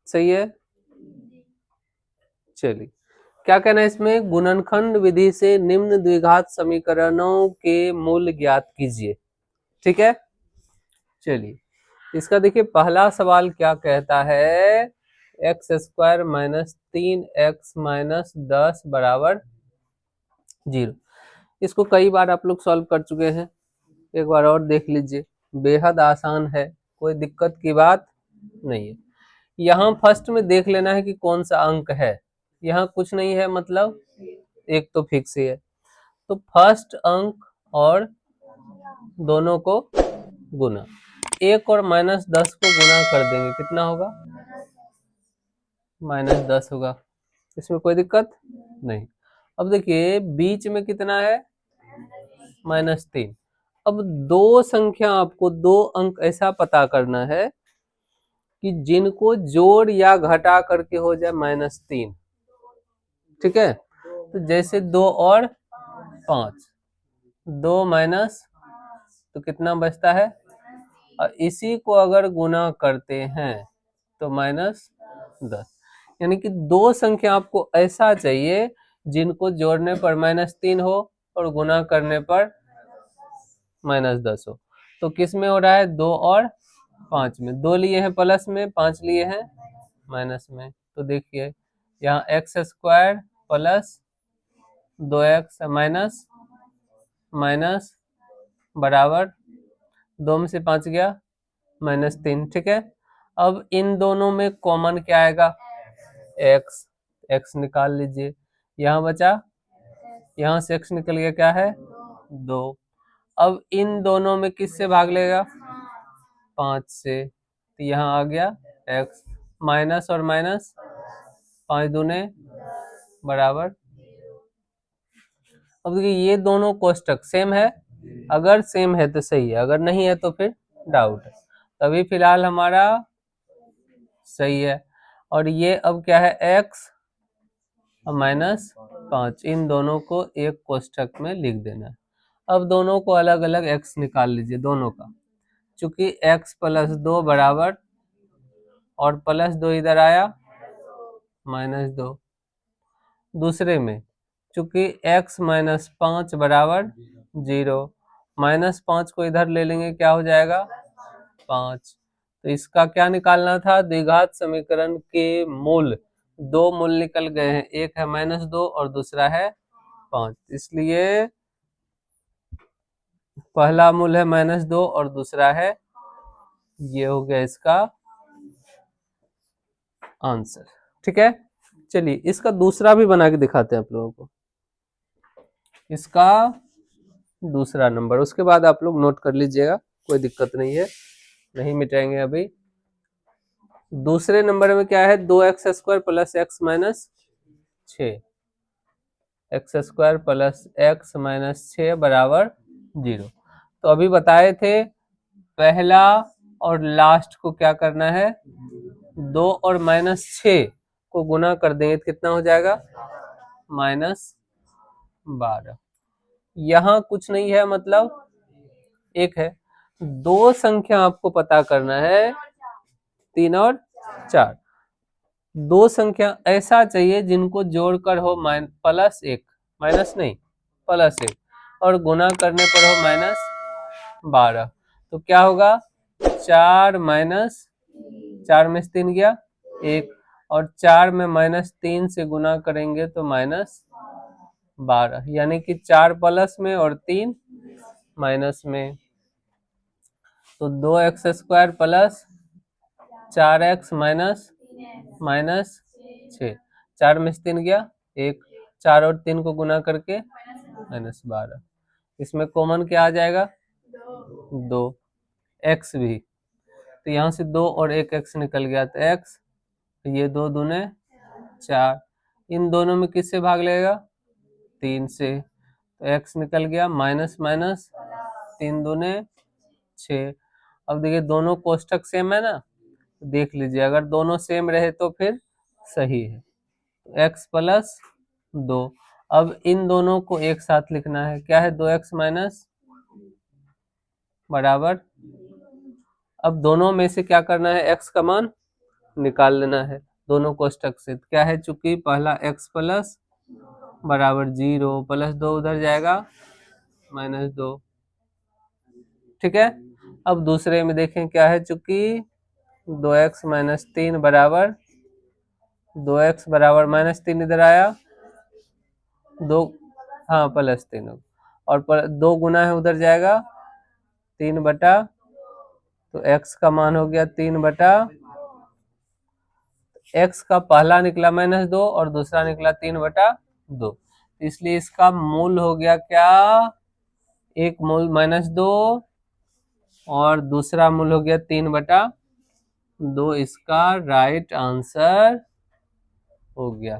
सही है। चलिए, क्या कहना है इसमें, गुणनखंड विधि से निम्न द्विघात समीकरणों के मूल ज्ञात कीजिए। ठीक है, चलिए इसका देखिए पहला सवाल क्या कहता है, एक्स स्क्वायर माइनस 3x-10 बराबर 0। इसको कई बार आप लोग सॉल्व कर चुके हैं, एक बार और देख लीजिए, बेहद आसान है, कोई दिक्कत की बात नहीं है। यहाँ फर्स्ट में देख लेना है कि कौन सा अंक है, यहाँ कुछ नहीं है मतलब एक तो फिक्स ही है, तो फर्स्ट अंक और दोनों को गुना, 1 और -10 को गुना कर देंगे, कितना होगा, -10 होगा, इसमें कोई दिक्कत नहीं। अब देखिए बीच में कितना है, -3। अब दो संख्या, आपको दो अंक ऐसा पता करना है कि जिनको जोड़ या घटा करके हो जाए -3। ठीक है, तो जैसे 2 और 5, 2 माइनस, तो कितना बचता है, और इसी को अगर गुना करते हैं तो -10। यानी कि दो संख्या आपको ऐसा चाहिए जिनको जोड़ने पर -3 हो और गुना करने पर -10 हो। तो किस में हो रहा है, 2 और 5 में, 2 लिए हैं प्लस में, 5 लिए हैं माइनस में। तो देखिए यहाँ x square plus 2x minus minus बराबर 2 में से 5 गया -3। ठीक है, अब इन दोनों में कॉमन क्या आएगा, x, x निकाल लीजिए, यहाँ बचा, यहाँ से x निकल गया, क्या है 2। अब इन दोनों में किससे भाग लेगा, 5 से, तो यहाँ आ गया x, माइनस और माइनस 5 दूने बराबर। अब देखिए ये दोनों कोष्टक सेम है, अगर सेम है तो सही है, अगर नहीं है तो फिर डाउट है। तभी फिलहाल हमारा सही है। और ये अब क्या है, x -5, इन दोनों को एक कोष्टक में लिख देना है। अब दोनों को अलग अलग x निकाल लीजिए दोनों का, चूंकि x + 2 बराबर, और +2 इधर आया -2। दूसरे में चूंकि x - 5 बराबर 0, -5 को इधर ले लेंगे, क्या हो जाएगा 5। तो इसका क्या निकालना था, द्विघात समीकरण के मूल, दो मूल निकल गए हैं, एक है -2 और दूसरा है 5, इसलिए पहला मूल है -2 और दूसरा है, ये हो गया इसका आंसर। ठीक है, चलिए इसका दूसरा भी बना के दिखाते हैं आप लोगों को, इसका दूसरा नंबर, उसके बाद आप लोग नोट कर लीजिएगा, कोई दिक्कत नहीं है, नहीं मिटाएंगे अभी। दूसरे नंबर में क्या है, 2x² + x - 6, x² + x - 6 बराबर 0। तो अभी बताए थे पहला और लास्ट को क्या करना है, 2 और -6 को गुना कर देंगे तो कितना हो जाएगा, -12। यहाँ कुछ नहीं है मतलब एक है, दो संख्या आपको पता करना है, 3 और 4, दो संख्या ऐसा चाहिए जिनको जोड़कर हो +1, माइनस नहीं +1, और गुना करने पर हो -12। तो क्या होगा, 4 4 में से 3 गया 1, और 4 में -3 से गुना करेंगे तो -12, यानी कि 4 प्लस में और 3 माइनस में। तो 2x² + 4x -6, 4 में से 3 गया 1, 4 और 3 को गुना करके -12, इसमें कॉमन क्या आ जाएगा, 2, x भी, तो यहाँ से 2 और 1 x निकल गया, तो x, ये 2 दूने 4, इन दोनों में किससे भाग लेगा, 3 से, तो x निकल गया, माइनस माइनस 3 दूने 6। अब देखिए दोनों कोष्टक सेम है ना, देख लीजिए, अगर दोनों सेम रहे तो फिर सही है, तो x + 2। अब इन दोनों को एक साथ लिखना है, क्या है, 2x बराबर, अब दोनों में से क्या करना है, x का मान निकाल लेना है दोनों कोष्टक से। क्या है, चूंकि पहला x प्लस बराबर 0 प्लस 2 उधर जाएगा -2, ठीक है। अब दूसरे में देखें क्या है, चूंकि 2x माइनस 3 बराबर 2x बराबर -3 इधर आया, 2 हाँ +3 और 2 गुना है उधर जाएगा 3 बटा, तो x का मान हो गया 3 बटा, x का पहला निकला -2 और दूसरा निकला 3 बटा 2, इसलिए इसका मूल हो गया क्या, एक मूल -2 और दूसरा मूल हो गया 3 बटा 2, इसका राइट आंसर हो गया।